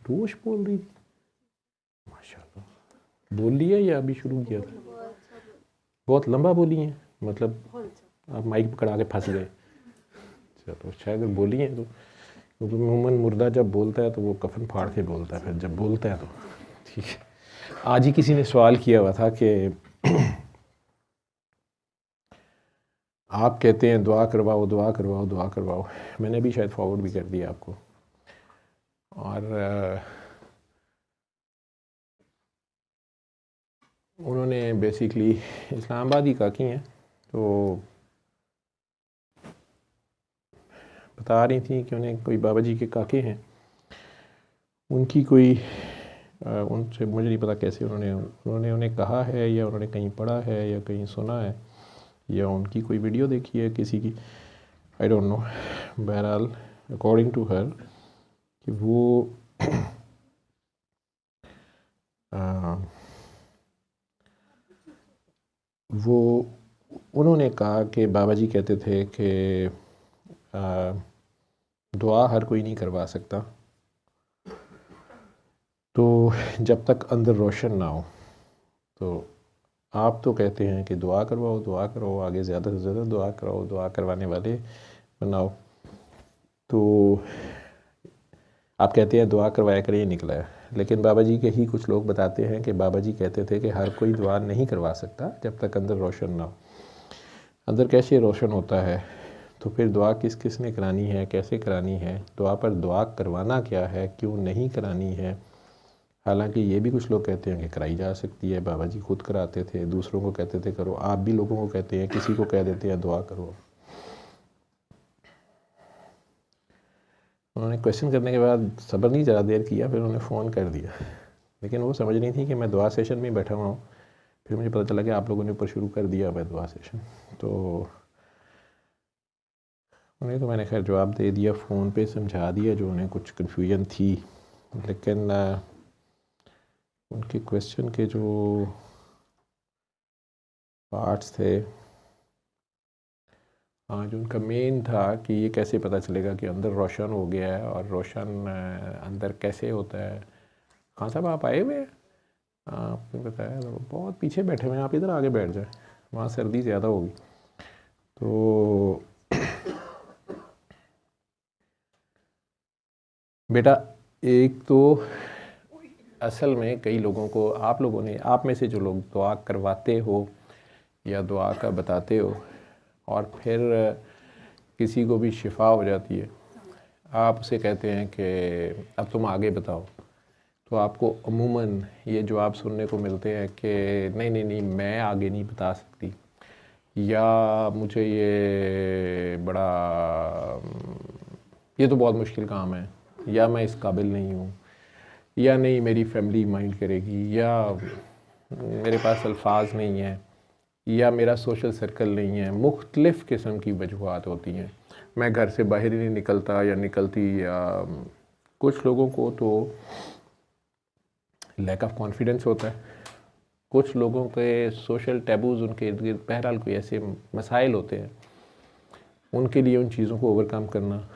निर्दोष बोल रही थी, माशाल्लाह। बोल लिया या अभी शुरू किया था? बहुत लंबा बोली हैं, मतलब आप माइक पकड़ा के फंस गए। चलो शायद बोली हैं तो, क्योंकि मोमन मुर्दा जब बोलता है तो वो कफन फाड़ के बोलता है, फिर जब बोलता है तो ठीक है। आज ही किसी ने सवाल किया हुआ था कि आप कहते हैं दुआ करवाओ दुआ करवाओ दुआ करवाओ, मैंने भी शायद फॉरवर्ड भी कर दिया आपको। और उन्होंने बेसिकली इस्लामाबाद ही काकी हैं, तो बता रही थी कि उन्हें कोई बाबा जी के काके हैं, उनकी कोई उनसे मुझे नहीं पता कैसे उन्होंने उन्हें कहा है या उन्होंने कहीं पढ़ा है या कहीं सुना है या उनकी कोई वीडियो देखी है किसी की, आई डोंट नो। बहरहाल अकॉर्डिंग टू हर कि वो उन्होंने कहा कि बाबा जी कहते थे कि दुआ हर कोई नहीं करवा सकता, तो जब तक अंदर रोशन ना हो। तो आप तो कहते हैं कि दुआ करवाओ दुआ करो, आगे ज़्यादा से ज़्यादा दुआ कराओ, दुआ करवाने वाले बनाओ, तो आप कहते हैं दुआ करवाया करें, ये निकला है। लेकिन बाबा जी के ही कुछ लोग बताते हैं कि बाबा जी कहते थे कि हर कोई दुआ नहीं करवा सकता जब तक अंदर रोशन ना हो। अंदर कैसे रोशन होता है, तो फिर दुआ किस किस ने करानी है, कैसे करानी है, दुआ पर दुआ करवाना क्या है, क्यों नहीं करानी है। हालांकि ये भी कुछ लोग कहते हैं कि कराई जा सकती है, बाबा जी खुद कराते थे, दूसरों को कहते थे करो, आप भी लोगों को कहते हैं, किसी को कह देते हैं दुआ करो। उन्होंने क्वेश्चन करने के बाद सब्र नहीं ज़्यादा देर किया, फिर उन्होंने फ़ोन कर दिया, लेकिन वो समझ नहीं थी कि मैं दुआ सेशन में बैठा हुआ हूँ। फिर मुझे पता चला कि आप लोगों ने ऊपर शुरू कर दिया मैं दुआ सेशन, तो उन्हें तो मैंने खैर जवाब दे दिया, फ़ोन पे समझा दिया जो उन्हें कुछ कन्फ्यूजन थी। लेकिन उनके क्वेश्चन के जो पार्ट्स थे, हाँ, जो उनका मेन था कि ये कैसे पता चलेगा कि अंदर रोशन हो गया है, और रोशन अंदर कैसे होता है। हाँ साहब आप आए हुए हैं, आपने बताया तो बहुत पीछे बैठे हुए हैं, आप इधर आगे बैठ जाए, वहाँ सर्दी ज़्यादा होगी। तो बेटा एक तो असल में कई लोगों को, आप लोगों ने, आप में से जो लोग दुआ करवाते हो या दुआ का बताते हो और फिर किसी को भी शिफा हो जाती है, आप उसे कहते हैं कि अब तुम आगे बताओ, तो आपको अमूमन ये जवाब सुनने को मिलते हैं कि नहीं नहीं नहीं मैं आगे नहीं बता सकती, या मुझे ये तो बहुत मुश्किल काम है, या मैं इस काबिल नहीं हूँ, या नहीं मेरी फैमिली माइंड करेगी, या मेरे पास अल्फाज नहीं है, या मेरा सोशल सर्कल नहीं है। मुख्तलिफ़ किस्म की वजूहात होती हैं, मैं घर से बाहर ही नहीं निकलता या निकलती, या कुछ लोगों को तो लैक ऑफ कॉन्फिडेंस होता है, कुछ लोगों के सोशल टैबूज़ उनके इर्द गिर्द, बहरहाल कोई ऐसे मसाइल होते हैं, उनके लिए उन चीज़ों को ओवरकम करना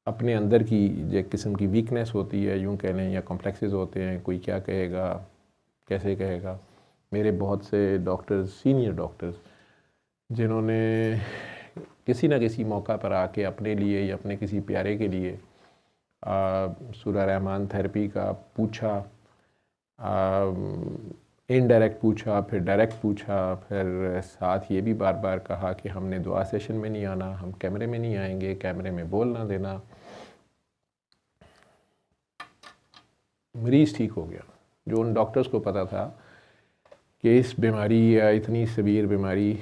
अपने अंदर की एक किस्म की वीकनेस होती है, यूँ कह लें, या कॉम्प्लेक्सेस होते हैं, कोई क्या कहेगा, कैसे कहेगा। मेरे बहुत से डॉक्टर्स, सीनियर डॉक्टर्स, जिन्होंने किसी न किसी मौका पर आके अपने लिए या अपने किसी प्यारे के लिए सूरह रहमान थेरेपी का पूछा, इनडायरेक्ट पूछा, फिर डायरेक्ट पूछा, फिर साथ ये भी बार बार कहा कि हमने दुआ सेशन में नहीं आना, हम कैमरे में नहीं आएंगे, कैमरे में बोल ना देना। मरीज़ ठीक हो गया। जो उन डॉक्टर्स को पता था कि इस बीमारी या इतनी सीवियर बीमारी,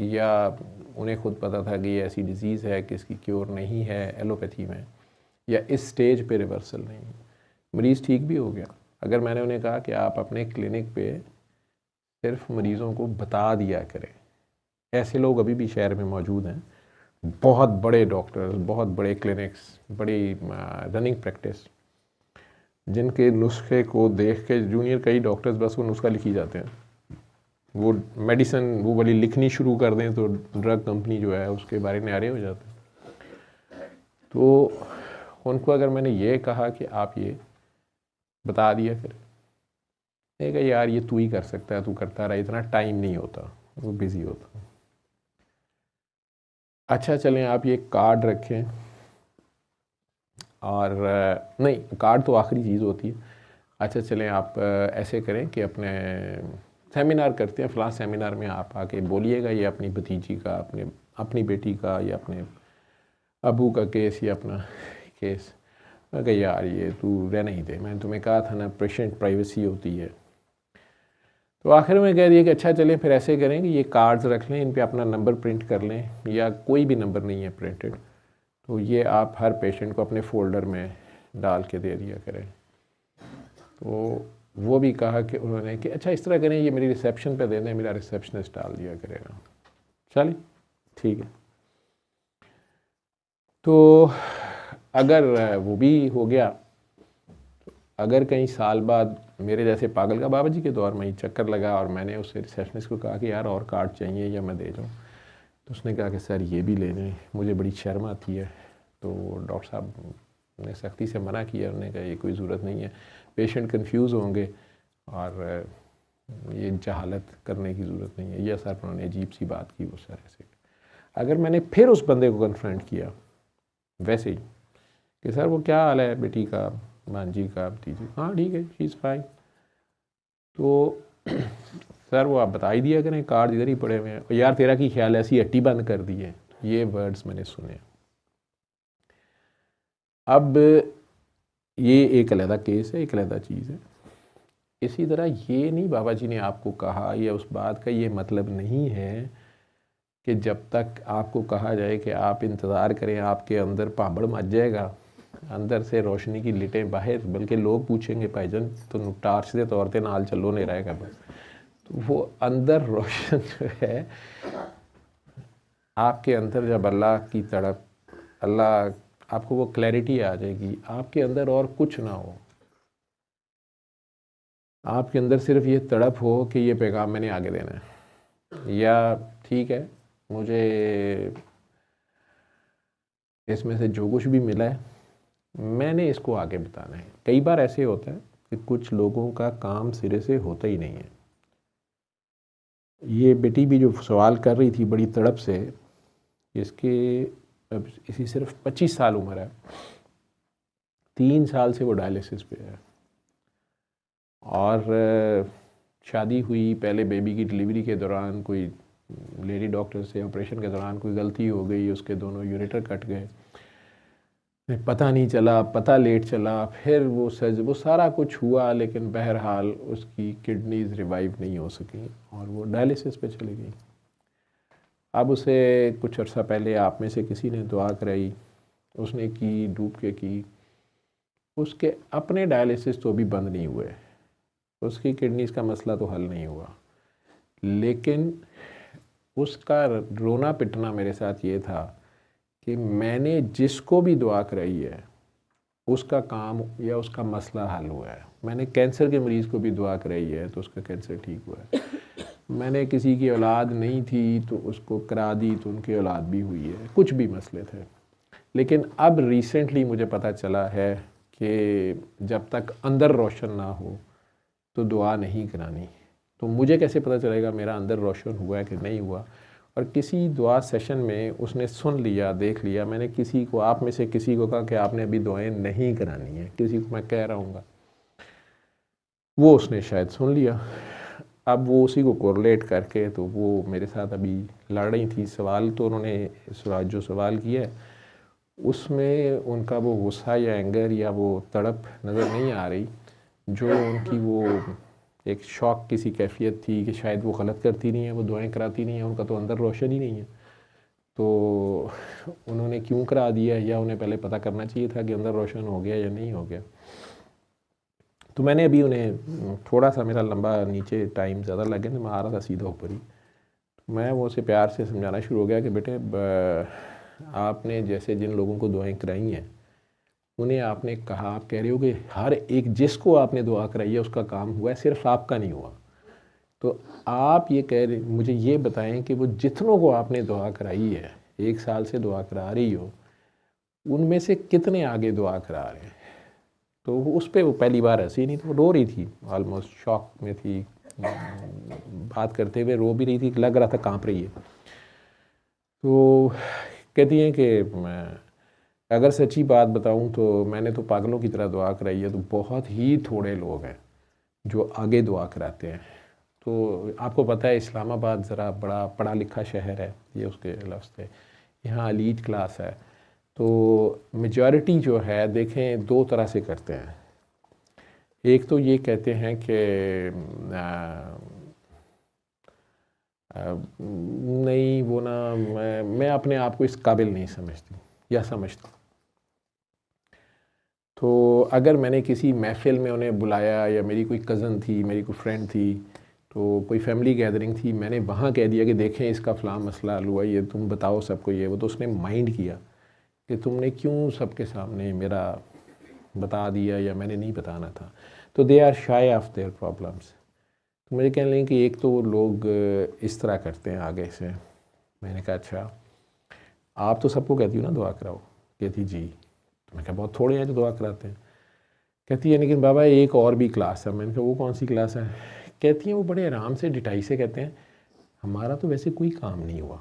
या उन्हें खुद पता था कि ये ऐसी डिज़ीज़ है कि इसकी क्योर नहीं है एलोपैथी में, या इस स्टेज पे रिवर्सल नहीं, मरीज़ ठीक भी हो गया। अगर मैंने उन्हें कहा कि आप अपने क्लिनिक पे सिर्फ मरीज़ों को बता दिया करें, ऐसे लोग अभी भी शहर में मौजूद हैं, बहुत बड़े डॉक्टर्स, बहुत बड़े क्लिनिक्स, बड़ी रनिंग प्रैक्टिस, जिनके नुस्खे को देख के जूनियर कई डॉक्टर्स बस वो नुस्खा लिखी जाते हैं, वो मेडिसिन वो वाली लिखनी शुरू कर दें तो ड्रग कंपनी जो है उसके बारे में आरे हो जाते हैं। तो उनको अगर मैंने ये कहा कि आप ये बता दिया करें, कहेगा यार ये तू ही कर सकता है, तू करता रहा, इतना टाइम नहीं होता, वो बिज़ी होता। अच्छा चलें, आप ये कार्ड रखें, और नहीं, कार्ड तो आखिरी चीज़ होती है। अच्छा चलें, आप ऐसे करें कि अपने सेमिनार करते हैं, फ़लाँ सेमिनार में आप आके बोलिएगा ये अपनी भतीजी का, अपनी बेटी का, या अपने अबू का केस, या अपना केस। मैं कहा यार ये तू रहने ही दे, मैंने तुम्हें कहा था ना पेशेंट प्राइवेसी होती है। तो आखिर में कह दिया कि अच्छा चलें फिर ऐसे करें कि ये कार्ड्स रख लें, इन पे अपना नंबर प्रिंट कर लें, या कोई भी नंबर नहीं है प्रिंटेड, तो ये आप हर पेशेंट को अपने फ़ोल्डर में डाल के दे दिया करें। तो वो भी कहा कि उन्होंने कि अच्छा इस तरह करें, ये मेरी रिसेप्शन पे दे दें, मेरा रिसेप्शनिस्ट डाल दिया करेगा। चलिए ठीक है। तो अगर वो भी हो गया, अगर कहीं साल बाद मेरे जैसे पागल का बाबा जी के दौर में ही चक्कर लगा और मैंने उससे रिसेप्शनिस्ट को कहा कि यार और कार्ड चाहिए या मैं दे दूँ, तो उसने कहा कि सर ये भी ले लें, मुझे बड़ी शर्म आती है। तो डॉक्टर साहब ने सख्ती से मना किया, उन्होंने कहा ये कोई ज़रूरत नहीं है, पेशेंट कंफ्यूज होंगे और ये जहालत करने की ज़रूरत नहीं है। यह सर उन्होंने अजीब सी बात की वो सर ऐसे। अगर मैंने फिर उस बंदे को कन्फ्रंट किया वैसे ही कि सर वो क्या हाल है बेटी का, भांजी का, भतीजी, हाँ ठीक है शी इज़ फाइन, तो सर वो आप बता ही दिया करें, कार्ड इधर ही पड़े हुए हैं, यार तेरा की ख्याल ऐसी हट्टी बंद कर दी है, ये वर्ड्स मैंने सुने। अब ये एक अलहदा केस है, एक अलहदा चीज़ है। इसी तरह ये नहीं बाबा जी ने आपको कहा, या उस बात का ये मतलब नहीं है कि जब तक आपको कहा जाए कि आप इंतज़ार करें आपके अंदर पाबड़ मच जाएगा, अंदर से रोशनी की लिटें बाहर, बल्कि लोग पूछेंगे भाईजान तो टार्च के तौर पर नाल चलो नहीं रहेगा बस। तो वो अंदर रोशन जो है आपके अंदर, जब अल्लाह की तड़प, अल्लाह आपको वो क्लैरिटी आ जाएगी, आपके अंदर और कुछ ना हो, आपके अंदर सिर्फ ये तड़प हो कि ये पैगाम मैंने आगे देना है, या ठीक है मुझे इसमें से जो कुछ भी मिला है मैंने इसको आगे बताना है। कई बार ऐसे होता है कि कुछ लोगों का काम सिरे से होता ही नहीं है। ये बेटी भी जो सवाल कर रही थी बड़ी तड़प से, इसके अब इसी सिर्फ 25 साल उम्र है, 3 साल से वो डायलिसिस पे है, और शादी हुई, पहले बेबी की डिलीवरी के दौरान कोई लेडी डॉक्टर से ऑपरेशन के दौरान कोई गलती हो गई, उसके दोनों यूरेटर कट गए, पता नहीं चला, पता लेट चला, फिर वो सारा कुछ हुआ, लेकिन बहरहाल उसकी किडनीज रिवाइव नहीं हो सकी और वो डायलिसिस पे चली गई। अब उसे कुछ अर्सा पहले आप में से किसी ने दुआ कराई, उसने की, डूब के की, उसके अपने डायलिसिस तो भी बंद नहीं हुए, उसकी किडनीज का मसला तो हल नहीं हुआ, लेकिन उसका रोना पिटना मेरे साथ ये था कि मैंने जिसको भी दुआ कराई है उसका काम या उसका मसला हल हुआ है। मैंने कैंसर के मरीज़ को भी दुआ कराई है तो उसका कैंसर ठीक हुआ है। मैंने किसी की औलाद नहीं थी तो उसको करा दी तो उनकी औलाद भी हुई है, कुछ भी मसले थे। लेकिन अब रिसेंटली मुझे पता चला है कि जब तक अंदर रोशन ना हो तो दुआ नहीं करानी। तो मुझे कैसे पता चलेगा मेरा अंदर रोशन हुआ है कि नहीं हुआ? और किसी दुआ सेशन में उसने सुन लिया, देख लिया, मैंने किसी को, आप में से किसी को कहा कि आपने अभी दुआएं नहीं करानी है, किसी को मैं कह रहा हूँ, वो उसने शायद सुन लिया। अब वो उसी को कोरिलेट करके तो वो मेरे साथ अभी लड़ रही थी। सवाल तो उन्होंने जो सवाल किया है उसमें उनका वो गुस्सा या एंगर या वो तड़प नज़र नहीं आ रही, जो उनकी वो एक शौक किसी कैफियत थी कि शायद वो गलत करती नहीं है, वो दुआएं कराती नहीं है, उनका तो अंदर रोशन ही नहीं है, तो उन्होंने क्यों करा दिया, या उन्हें पहले पता करना चाहिए था कि अंदर रोशन हो गया या नहीं हो गया। तो मैंने अभी उन्हें थोड़ा सा, मेरा लंबा नीचे टाइम ज़्यादा लग गया, मैं आ रहा था सीधा ऊपर ही, मैं वो उसे प्यार से समझाना शुरू हो गया कि बेटे आपने जैसे जिन लोगों को दुआएं कराई हैं उन्हें आपने कहा, आप कह रहे हो कि हर एक जिसको आपने दुआ कराई है उसका काम हुआ है, सिर्फ आपका नहीं हुआ। तो आप ये कह रहे, मुझे ये बताएं कि वो जितनों को आपने दुआ कराई है, 1 साल से दुआ करा रही हो, उनमें से कितने आगे दुआ करा रहे हैं। तो उस पर वो पहली बार हंसी नहीं, तो वो रो रही थी, ऑलमोस्ट शॉक में थी, बात करते हुए रो भी रही थी, लग रहा था कांप रही है। तो कहती हैं कि अगर सच्ची बात बताऊं तो मैंने तो पागलों की तरह दुआ कराई है, तो बहुत ही थोड़े लोग हैं जो आगे दुआ कराते हैं। तो आपको पता है इस्लामाबाद ज़रा बड़ा पढ़ा लिखा शहर है, ये उसके लफ्ज़ थे, यहाँ एलीट क्लास है। तो मेजॉरिटी जो है देखें दो तरह से करते हैं। एक तो ये कहते हैं कि नहीं वो ना, मैं अपने आप को इस काबिल नहीं समझती या समझता। तो अगर मैंने किसी महफ़िल में उन्हें बुलाया, या मेरी कोई कज़न थी, मेरी कोई फ्रेंड थी, तो कोई फैमिली गैदरिंग थी, मैंने वहाँ कह दिया कि देखें इसका फ़लाँ मसला हल हुआ, ये तुम बताओ सबको ये वो, तो उसने माइंड किया कि तुमने क्यों सबके सामने मेरा बता दिया, या मैंने नहीं बताना था। तो they are shy of their problems. तो मुझे कहने लगे कि एक तो लोग इस तरह करते हैं आगे से। मैंने कहा अच्छा, आप तो सबको कहती हो ना दुआ कराओ। कहती जी। तो मैं कहा बहुत थोड़े हैं जो दुआ कराते हैं। कहती है लेकिन बाबा एक और भी क्लास है। मैंने कहा वो कौन सी क्लास है। कहती हैं वो बड़े आराम से डिटाई से कहते हैं हमारा तो वैसे कोई काम नहीं हुआ,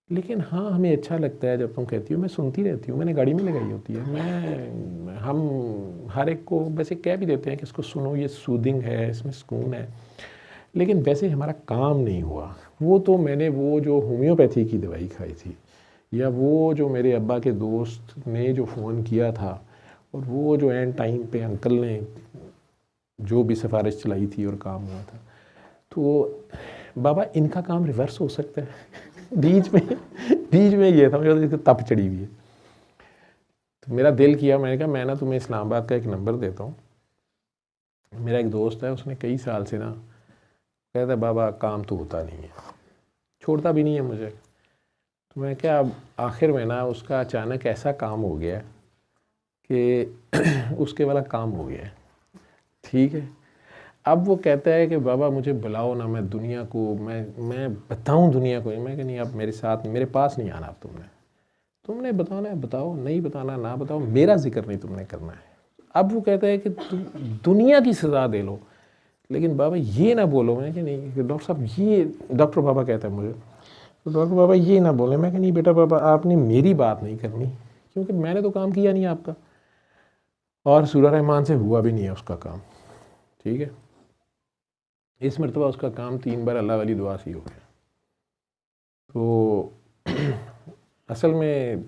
लेकिन हाँ हमें अच्छा लगता है जब तुम कहती हो, मैं सुनती रहती हूँ, मैंने गाड़ी में लगाई होती है, हम हर एक को वैसे कह भी देते हैं कि इसको सुनो, ये सूदिंग है, इसमें सुकून है, लेकिन वैसे हमारा काम नहीं हुआ। वो तो मैंने वो जो होम्योपैथी की दवाई खाई थी, या वो जो मेरे अब्बा के दोस्त ने जो फ़ोन किया था, और वो जो एंड टाइम पे अंकल ने जो भी सिफारिश चलाई थी और काम हुआ था, तो बाबा इनका काम रिवर्स हो सकता है। बीच में ये था, मुझे तप चढ़ी हुई है। तो मेरा दिल किया, मैंने कहा मैं ना तुम्हें इस्लामाबाद का एक नंबर देता हूँ, मेरा एक दोस्त है, उसने कई साल से ना कहता है बाबा काम तो होता नहीं है, छोड़ता भी नहीं है मुझे। तो मैं क्या, अब आखिर में ना उसका अचानक ऐसा काम हो गया कि उसके वाला काम हो गया, ठीक है। अब वो कहता है कि बाबा मुझे बुलाओ ना, मैं दुनिया को मैं बताऊं दुनिया को। मैं कि नहीं, अब मेरे साथ मेरे पास नहीं आना, अब तुमने बताना है बताओ, नहीं बताना ना बताओ, मेरा जिक्र नहीं तुमने करना है। अब वो कहता है कि तुम दुनिया की सज़ा दे लो, लेकिन बाबा ये ना बोलो। मैं कि नहीं डॉक्टर साहब, ये डॉक्टर बाबा कहता है मुझे, तो डॉक्टर बाबा ये ना बोले। मैं कि नहीं बेटा बाबा, आपने मेरी बात नहीं करनी, क्योंकि मैंने तो काम किया नहीं आपका, और सूरह रहमान से हुआ भी नहीं है उसका काम, ठीक है। इस मरतबा उसका काम 3 बार अल्लाह वाली दुआ से ही हो गया। तो असल में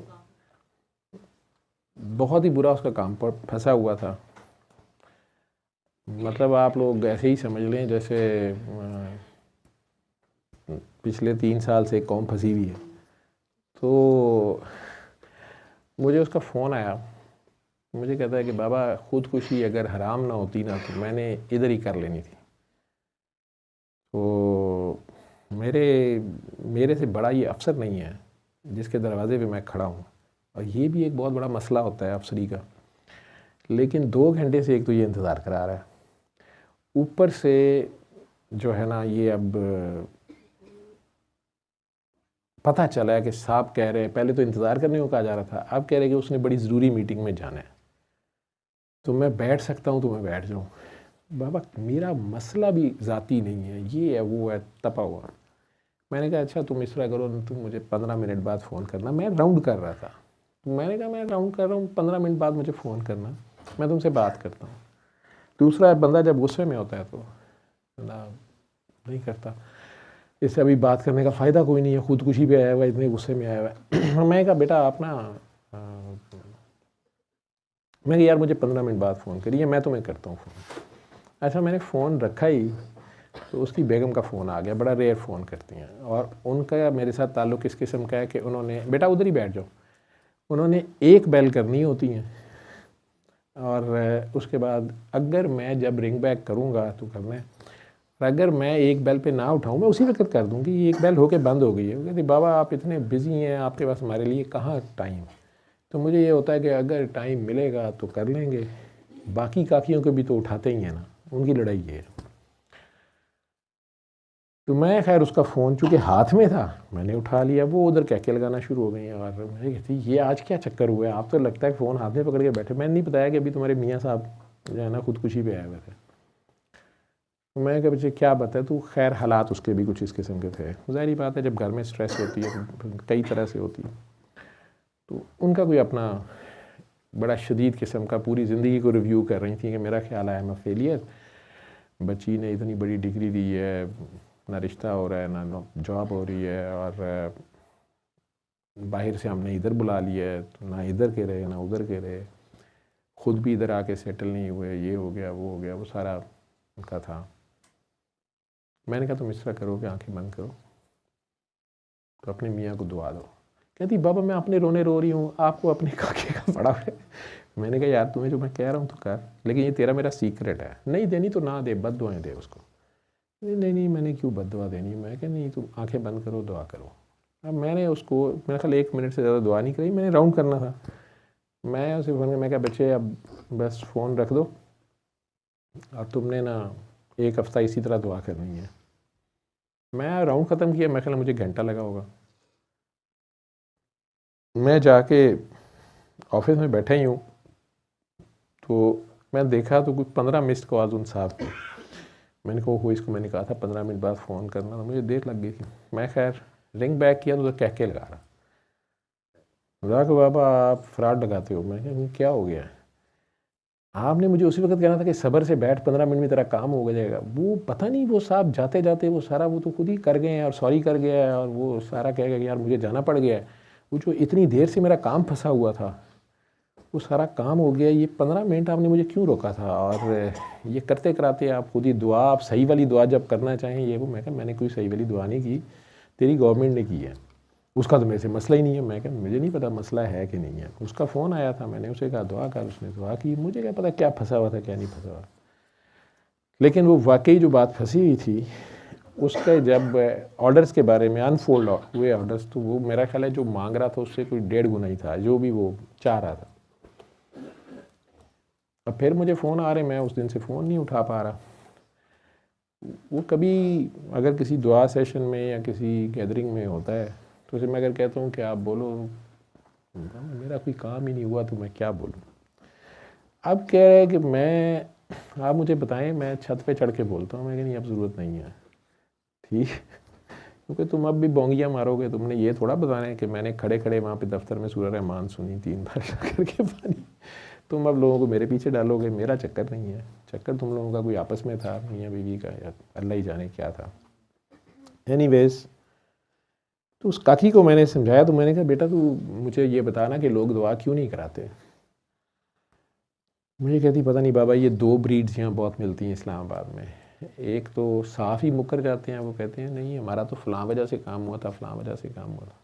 बहुत ही बुरा उसका काम पर फंसा हुआ था। मतलब आप लोग ऐसे ही समझ लें जैसे पिछले 3 साल से कौम फंसी हुई है। तो मुझे उसका फ़ोन आया, मुझे कहता है कि बाबा ख़ुदकुशी अगर हराम ना होती ना तो मैंने इधर ही कर लेनी थी। तो मेरे से बड़ा ये अफसर नहीं है जिसके दरवाज़े पे मैं खड़ा हूँ, और ये भी एक बहुत बड़ा मसला होता है अफसरी का। लेकिन 2 घंटे से एक तो ये इंतज़ार करा रहा है, ऊपर से जो है ना ये अब पता चला है कि साहब कह रहे हैं, पहले तो इंतज़ार करने को कहा जा रहा था, अब कह रहे हैं कि उसने बड़ी ज़रूरी मीटिंग में जाना है, तो मैं बैठ सकता हूँ तो मैं बैठ जाऊँ। बाबा मेरा मसला भी ज़ाती नहीं है, ये है वो है तपा हुआ। मैंने कहा अच्छा तुम इस तरह करो, तुम मुझे 15 मिनट बाद फ़ोन करना। मैं राउंड कर रहा था, तो मैंने कहा मैं राउंड कर रहा हूँ, 15 मिनट बाद मुझे फ़ोन करना, मैं तुमसे बात करता हूँ। दूसरा बंदा जब गुस्से में होता है तो ना नहीं करता, इससे अभी बात करने का फ़ायदा कोई नहीं है, ख़ुदकुशी पे आया हुआ है, इतने गुस्से में आया हुआ है। मैं कहा बेटा आप ना मैं यार मुझे 15 मिनट बाद फ़ोन करिए, मैं तुम्हें करता हूँ फ़ोन। अच्छा मैंने फ़ोन रखा ही तो उसकी बेगम का फ़ोन आ गया, बड़ा रेयर फ़ोन करती हैं, और उनका मेरे साथ ताल्लुक़ इस किस्म का है कि उन्होंने, बेटा उधर ही बैठ जाओ, उन्होंने एक बेल करनी होती हैं, और उसके बाद अगर मैं जब रिंग बैक करूँगा तो करना है, और अगर मैं एक बेल पे ना उठाऊँ मैं उसी वक्त कर दूँगी, ये एक बेल होके बंद हो गई है। वो कहती बाबा आप इतने बिज़ी हैं, आपके पास हमारे लिए कहाँ टाइम। तो मुझे ये होता है कि अगर टाइम मिलेगा तो कर लेंगे, बाकी काकियों के भी तो उठाते ही हैं ना, उनकी लड़ाई ये है। तो मैं खैर उसका फ़ोन चूँकि हाथ में था मैंने उठा लिया, वो उधर कहके लगाना शुरू हो गई और मैं कहती ये आज क्या चक्कर हुआ है, आप तो लगता है फ़ोन हाथ में पकड़ के बैठे, मैंने नहीं बताया कि अभी तुम्हारे मियाँ साहब जो है ना खुदकुशी पे आए हुए थे। तो मैं क्या बच्चे क्या बताया, तो खैर हालात उसके भी कुछ इस किस्म के थे। ज़ाहिर बात है जब घर में स्ट्रेस होती है कई तरह से होती है, तो उनका कोई अपना बड़ा शदीद किस्म का पूरी ज़िंदगी को रिव्यू कर रही थी कि मेरा ख्याल है मैं फेलियर, बच्ची ने इतनी बड़ी डिग्री दी है, ना रिश्ता हो रहा है ना जॉब हो रही है, और बाहर से हमने इधर बुला लिया है, तो ना इधर के रहे ना उधर के रहे, ख़ुद भी इधर आके सेटल नहीं हुए, ये हो गया वो हो गया, वो सारा उनका था। मैंने कहा तुम इस तरह करो कि आंखें बंद करो तो अपने मियाँ को दुआ दो। कहती बाबा मैं अपने रोने रो रही हूँ, आपको अपने काके का पड़ा है। मैंने कहा यार तुम्हें जो मैं कह रहा हूँ तो कर, लेकिन ये तेरा मेरा सीक्रेट है, नहीं देनी तो ना दे, बद दुआएं दे उसको। नहीं नहीं मैंने क्यों बद दुआ देनी, मैं कहा नहीं तुम आंखें बंद करो दुआ करो। अब मैंने उसको मेरे ख्याल 1 मिनट से ज़्यादा दुआ नहीं करी, मैंने राउंड करना था। मैं उसे फ़ोन मैं कहा बच्चे अब बस फ़ोन रख दो और तुमने ना 1 हफ़्ता इसी तरह दुआ करनी है। मैं राउंड ख़त्म किया, मैं ख्याल मुझे घंटा लगा होगा। मैं जाके ऑफिस में बैठा ही हूँ तो मैं देखा तो कुछ 15 मिस्ड कॉल्स उन साहब की। मैंने कहा हो इसको मैंने कहा था 15 मिनट बाद फ़ोन करना, तो मुझे देर लग गई थी। मैं खैर रिंग बैक किया तो कह के लगा रहा, मजाक बाबा आप फ्रॉड लगाते हो। मैं कहा क्या हो गया, आपने मुझे उसी वक्त कहना था कि सब्र से बैठ 15 मिनट में तेरा काम हो जाएगा। वो पता नहीं वो साहब जाते जाते वो सारा वो तो खुद ही कर गए हैं और सॉरी कर गया है और वो सारा कह गया कि यार मुझे जाना पड़ गया है। वो जो इतनी देर से मेरा काम फंसा हुआ था वो सारा काम हो गया, ये 15 मिनट आपने मुझे क्यों रोका था, और ये करते कराते आप खुद ही दुआ, आप सही वाली दुआ जब करना चाहें ये वो। मैं कहा मैंने कोई सही वाली दुआ नहीं की, तेरी गवर्नमेंट ने की है, उसका तो मेरे से मसला ही नहीं है। मैं कहा मुझे नहीं पता मसला है कि नहीं है, उसका फ़ोन आया था मैंने उसे कहा दुआ कर, उसने दुआ की, मुझे क्या पता क्या फंसा हुआ था क्या नहीं फंसा हुआ। लेकिन वो वाकई जो बात फंसी हुई थी उसके जब ऑर्डर्स के बारे में अनफोल्ड हुए ऑर्डर्स, तो वो मेरा ख्याल है जो मांग रहा था उससे कोई 1.5 गुना ही था जो भी वो चाह रहा था। अब फिर मुझे फ़ोन आ रहे, मैं उस दिन से फ़ोन नहीं उठा पा रहा। वो कभी अगर किसी दुआ सेशन में या किसी गैदरिंग में होता है तो उसे मैं अगर कहता हूँ कि आप बोलो, मेरा कोई काम ही नहीं हुआ तो मैं क्या बोलूँ। अब कह रहे हैं कि मैं, आप मुझे बताएं मैं छत पे चढ़ के बोलता हूँ। मैं कह नहीं अब ज़रूरत नहीं है, ठीक, क्योंकि तुम अब भी बोंगियाँ मारोगे। तुमने ये थोड़ा बताना है कि मैंने खड़े खड़े वहाँ पे दफ्तर में सूरह रहमान सुनी 3 बार करके पानी, तुम अब लोगों को मेरे पीछे डालोगे। मेरा चक्कर नहीं है, चक्कर तुम लोगों का कोई आपस में था मियाँ बीवी का या अल्लाह ही जाने क्या था। एनीवेज तो उस काकी को मैंने समझाया, तो मैंने कहा बेटा तू मुझे ये बताना कि लोग दुआ क्यों नहीं कराते। मुझे कहती पता नहीं बाबा ये 2 ब्रीड्स यहाँ बहुत मिलती हैं इस्लामाबाद में, एक तो साफ़ ही मुकर जाते हैं, वो कहते हैं नहीं हमारा तो फ़लाँ वजह से काम हुआ था, फ़लाँ वजह से काम हुआ था,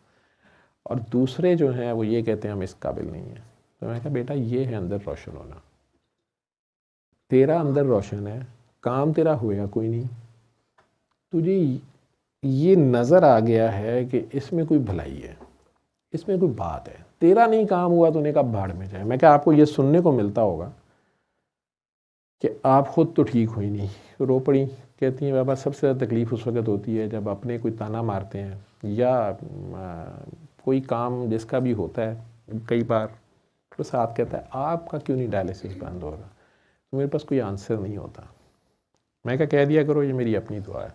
और दूसरे जो हैं वो ये कहते हैं हम इस काबिल नहीं हैं। तो मैंने कहा बेटा ये है अंदर रोशन होना, तेरा अंदर रोशन है, काम तेरा होएगा कोई नहीं, तुझे ये नज़र आ गया है कि इसमें कोई भलाई है, इसमें कोई बात है, तेरा नहीं काम हुआ तो उन्हें कहा भाड़ में जाए। मैं क्या आपको ये सुनने को मिलता होगा कि आप ख़ुद तो ठीक हुई नहीं, रो पड़ी। कहती हैं बाबा सबसे ज़्यादा तकलीफ़ उस वक्त होती है जब अपने कोई ताना मारते हैं या कोई काम जिसका भी होता है कई बार तो साथ कहता है आपका क्यों नहीं डायलिसिस बंद होगा, तो मेरे पास कोई आंसर नहीं होता। मैं क्या कह दिया करो ये मेरी अपनी दुआ है,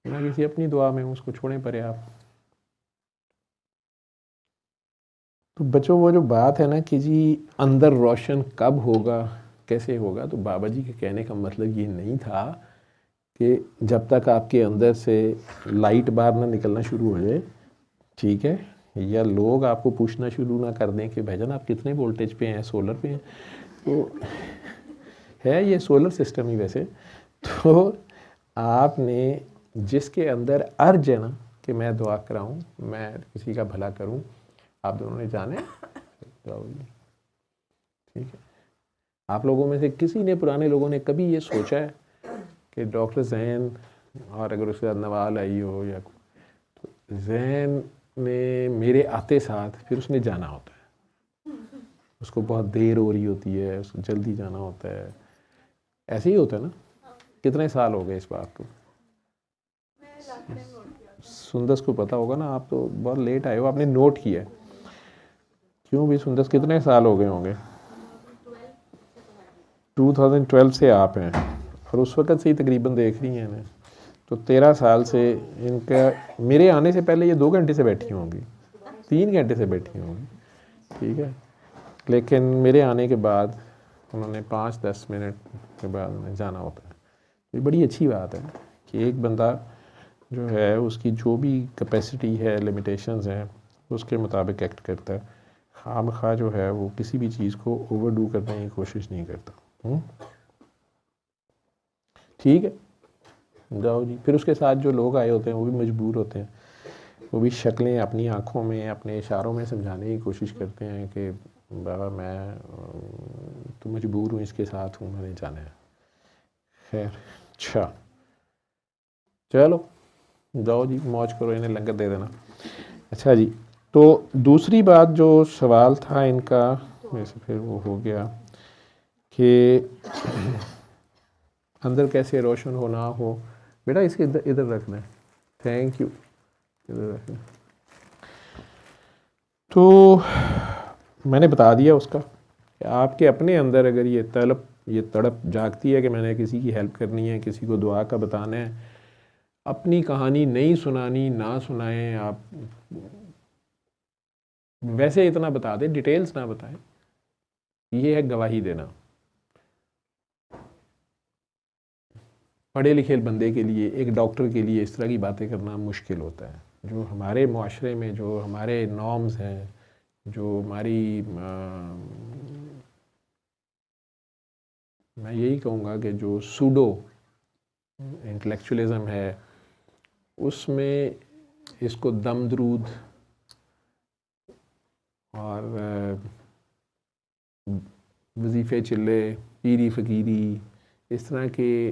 मैं किसी अपनी दुआ में हूँ, उसको छोड़ें परे आप। तो बच्चों वो जो बात है ना कि जी अंदर रोशन कब होगा कैसे होगा, तो बाबा जी के कहने का मतलब ये नहीं था कि जब तक आपके अंदर से लाइट बाहर ना निकलना शुरू हो जाए, ठीक है, या लोग आपको पूछना शुरू ना कर दें कि भाईजान आप कितने वोल्टेज पे हैं, सोलर पे हैं, तो है ये सोलर सिस्टम ही वैसे। तो आपने जिसके अंदर अर्ज है ना कि मैं दुआ कराऊँ, मैं किसी का भला करूँ, आप दोनों ने जाने ठीक है। आप लोगों में से किसी ने, पुराने लोगों ने कभी ये सोचा है कि डॉक्टर जैन और अगर उसके साथ नवाल आई हो या तो जैन ने मेरे आते साथ फिर उसने जाना होता है, उसको बहुत देर हो रही होती है, उसको जल्दी जाना होता है, ऐसे ही होता है ना। कितने साल हो गए इस बात को? सुंदस को पता होगा ना, आप तो बहुत लेट आए हो, आपने नोट किया है। क्यों भी सुंदस, कितने साल हो गए होंगे? 2012 से आप हैं और उस वक़्त से ही तकरीबन देख रही हैं इन्हें, तो 13 साल से इनका, मेरे आने से पहले ये 2 घंटे से बैठी होंगी, 3 घंटे से बैठी होंगी, ठीक है। लेकिन मेरे आने के बाद उन्होंने 5-10 मिनट के बाद उन्हें जाना होता है। ये बड़ी अच्छी बात है कि एक बंदा जो है उसकी जो भी कैपेसिटी है, लिमिटेशंस हैं, उसके मुताबिक एक्ट करता है। खामखा जो है वो किसी भी चीज़ को ओवरडू करने की कोशिश नहीं करता। ठीक है, जाओ जी। फिर उसके साथ जो लोग आए होते हैं वो भी मजबूर होते हैं, वो भी शक्लें अपनी आँखों में, अपने इशारों में समझाने की कोशिश करते हैं कि बाबा मैं तो मजबूर हूँ, इसके साथ हूँ, मैंने जाना है। खैर, अच्छा चलो जाओ जी, मौज करो, इन्हें लंगर दे देना। अच्छा जी, तो दूसरी बात जो सवाल था इनका, वैसे फिर वो हो गया कि अंदर कैसे रोशन हो ना हो। बेटा इसके इधर इधर रखना है, थैंक यू, इधर रखना। तो मैंने बता दिया उसका कि आपके अपने अंदर अगर ये तड़प जागती है कि मैंने किसी की हेल्प करनी है, किसी को दुआ का बताना है, अपनी कहानी नहीं सुनानी, ना सुनाएं आप, वैसे इतना बता दें, डिटेल्स ना बताएं, ये है गवाही देना। पढ़े लिखे बंदे के लिए, एक डॉक्टर के लिए इस तरह की बातें करना मुश्किल होता है। जो हमारे माशरे में जो हमारे नॉर्म्स हैं, जो हमारी मैं यही कहूँगा कि जो सूडो इंटेलेक्चुअलिज्म है, उसमें इसको दम दरूद और वजीफ़े चिल्ले, पीरी फ़कीरी, इस तरह के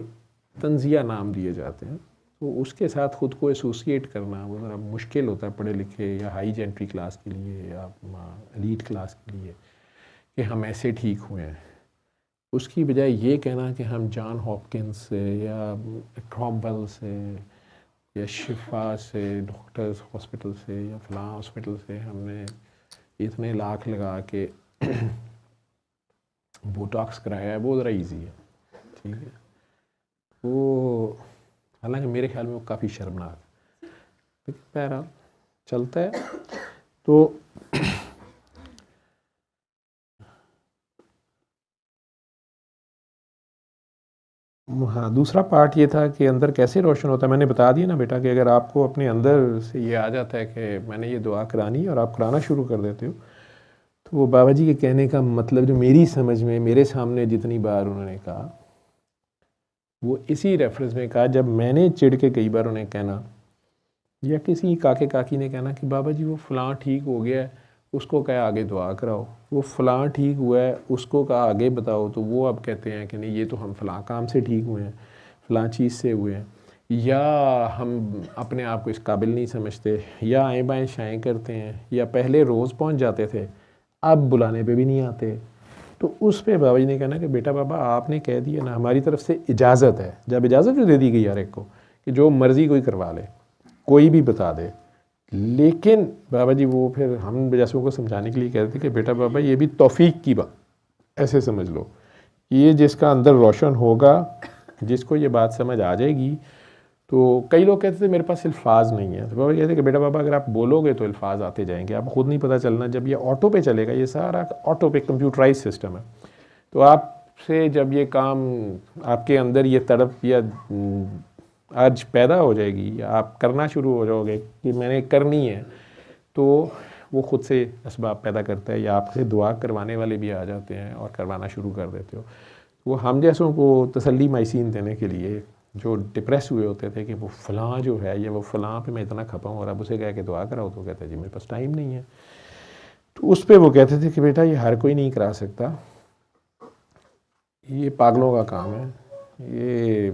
तंजिया नाम दिए जाते हैं। तो उसके साथ ख़ुद को एसोसिएट करना वो ज़रा मुश्किल होता है पढ़े लिखे या हाई जेंट्री क्लास के लिए या एलीट क्लास के लिए, कि हम ऐसे ठीक हुए हैं। उसकी बजाय ये कहना कि हम जॉन हॉपकिंस से या क्रॉम्वेल से या शिफा से, डॉक्टर्स हॉस्पिटल से या फ़लाँ हॉस्पिटल से हमने इतने लाख लगा के बोटॉक्स कराया है, वो ज़रा ईजी है, ठीक है। वो हालांकि मेरे ख्याल में वो काफ़ी शर्मनाक है, लेकिन बहरहाल चलता है। तो हाँ, दूसरा पार्ट ये था कि अंदर कैसे रोशन होता है। मैंने बता दिया ना बेटा कि अगर आपको अपने अंदर से ये आ जाता है कि मैंने ये दुआ करानी है और आप कराना शुरू कर देते हो, तो वो बाबा जी के कहने का मतलब जो मेरी समझ में, मेरे सामने जितनी बार उन्होंने कहा, वो इसी रेफरेंस में कहा जब मैंने चिढ़ के कई बार उन्हें कहना, या किसी काके काकी ने कहना कि बाबा जी वो फ़लाँ ठीक हो गया है, उसको कहा आगे दुआ कराओ, वो फ़लाँ ठीक हुआ है, उसको कहा आगे बताओ, तो वो अब कहते हैं कि नहीं ये तो हम फ़लाँ काम से ठीक हुए हैं, फ़लाँ चीज़ से हुए हैं, या हम अपने आप को इस काबिल नहीं समझते, या आएँ बाएँ शाएँ करते हैं, या पहले रोज़ पहुँच जाते थे अब बुलाने पे भी नहीं आते। तो उस पे बाबा जी ने कहना कि बेटा बाबा आपने कह दिया ना, हमारी तरफ से इजाज़त है, जब इजाज़त जो दे दी गई यार एक को कि जो मर्ज़ी कोई करवा ले, कोई भी बता दे, लेकिन बाबा जी वो फिर हम जैसों को समझाने के लिए कहते थे कि बेटा बाबा ये भी तौफीक की बात, ऐसे समझ लो, ये जिसका अंदर रोशन होगा, जिसको ये बात समझ आ जाएगी। तो कई लोग कहते थे मेरे पास अल्फाज नहीं है, तो बाबा कहते कि बेटा बाबा अगर आप बोलोगे तो अल्फाज आते जाएंगे, आपको खुद नहीं पता चलना, जब ये ऑटो पे चलेगा, ये सारा ऑटो पे कंप्यूटराइज सिस्टम है, तो आपसे जब ये काम आपके अंदर ये तड़प या अर्ज पैदा हो जाएगी, या आप करना शुरू हो जाओगे कि मैंने करनी है, तो वो ख़ुद से असबाब पैदा करता है, या आपसे दुआ करवाने वाले भी आ जाते हैं और करवाना शुरू कर देते हो। वो हम जैसों को तसल्ली माइसीन देने के लिए, जो डिप्रेस हुए होते थे कि वो फ़लाँ जो है या वो फ़लाँ पे मैं इतना खपा हूँ और अब उसे कह के दुआ कराओ, तो कहते हैं जी मेरे पास टाइम नहीं है। तो उस पर वो कहते थे कि बेटा ये हर कोई नहीं करा सकता, ये पागलों का काम है, ये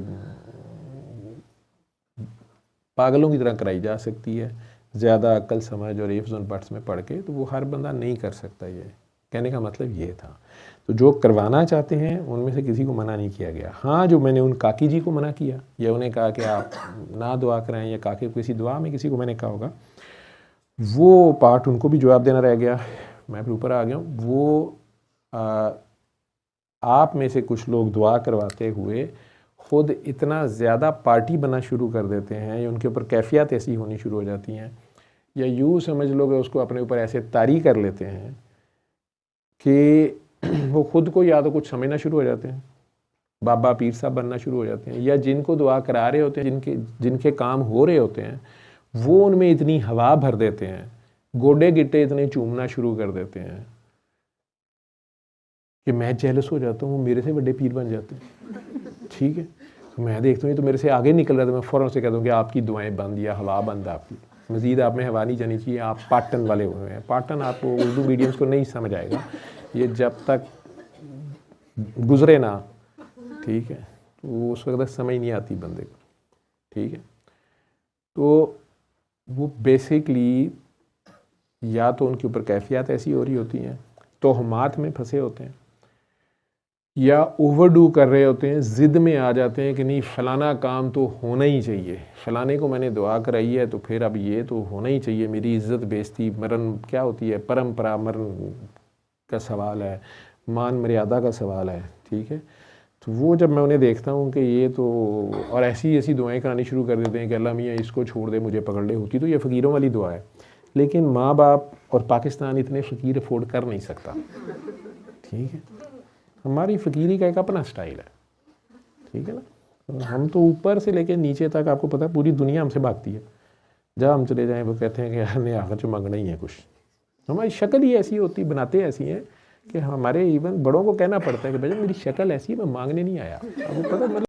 पागलों की तरह कराई जा सकती है, ज़्यादा अक्ल समझ और इफ्स और बट्स में पढ़ के, तो वो हर बंदा नहीं कर सकता ये। कहने का मतलब ये था। तो जो करवाना चाहते हैं उनमें से किसी को मना नहीं किया गया। हाँ, जो मैंने उन काकी जी को मना किया या उन्हें कहा कि आप ना दुआ कराएं, या काकी किसी दुआ में किसी को मैंने कहा होगा, वो पार्ट उनको भी जवाब देना रह गया। मैं फिर ऊपर आ गया हूँ। वो आप में से कुछ लोग दुआ करवाते हुए ख़ुद इतना ज़्यादा पार्टी बनना शुरू कर देते हैं, या उनके ऊपर कैफियत ऐसी होनी शुरू हो जाती हैं, या यूँ समझ लो कि उसको अपने ऊपर ऐसे तारी कर लेते हैं कि वो ख़ुद को या तो कुछ समझना शुरू हो जाते हैं, बाबा पीर साहब बनना शुरू हो जाते हैं, या जिनको दुआ करा रहे होते हैं, जिनके काम हो रहे होते हैं, वो उनमें इतनी हवा भर देते हैं, गोडे गिट्टे इतने चूमना शुरू कर देते हैं कि मैं जेलस हो जाता हूँ, वो मेरे से बड़े पीर बन जाते हैं। ठीक है, तो मैं देखता हूँ तो मेरे से आगे निकल रहा था, मैं फ़ौरन से कहता हूँ कि आपकी दुआएं बंद या हवा बंद, आपकी मज़ीद आप में हवा नहीं जानी चाहिए, आप पाटन वाले हुए हैं। पाटन आपको उर्दू मीडियम्स को नहीं समझ आएगा, ये जब तक गुजरे ना, ठीक है, तो उस वक्त समझ नहीं आती बंदे को। ठीक है, तो वो बेसिकली या तो उनके ऊपर कैफियत ऐसी हो रही होती हैं, तोहमात में फंसे होते हैं, या ओवरडू कर रहे होते हैं, ज़िद में आ जाते हैं कि नहीं फ़लाना काम तो होना ही चाहिए, फ़लाने को मैंने दुआ कराई है तो फिर अब ये तो होना ही चाहिए, मेरी इज़्ज़त बेइज्जती मरण क्या होती है, परंपरा मरण का सवाल है, मान मर्यादा का सवाल है। ठीक है, तो वो जब मैं उन्हें देखता हूँ कि ये तो, और ऐसी ऐसी दुआएं करानी शुरू कर देते हैं कि अल्लाह मियाँ इसको छोड़ दे, मुझे पकड़ ले, होती तो ये फ़कीरों वाली दुआ है, लेकिन माँ बाप और पाकिस्तान इतने फ़कीर अफोर्ड कर नहीं सकता। ठीक है, हमारी फ़कीरी का एक अपना स्टाइल है। ठीक है ना, हम तो ऊपर से लेकर नीचे तक, आपको पता है पूरी दुनिया हमसे भागती है, जहाँ हम चले जाएं वो कहते हैं कि हमने आखिर जो मांगना ही है कुछ। हमारी शक्ल ही ऐसी होती, बनाते ऐसी हैं कि हमारे इवन बड़ों को कहना पड़ता है कि भाई मेरी शक्ल ऐसी है, मैं मांगने नहीं आया। आपको पता मतलब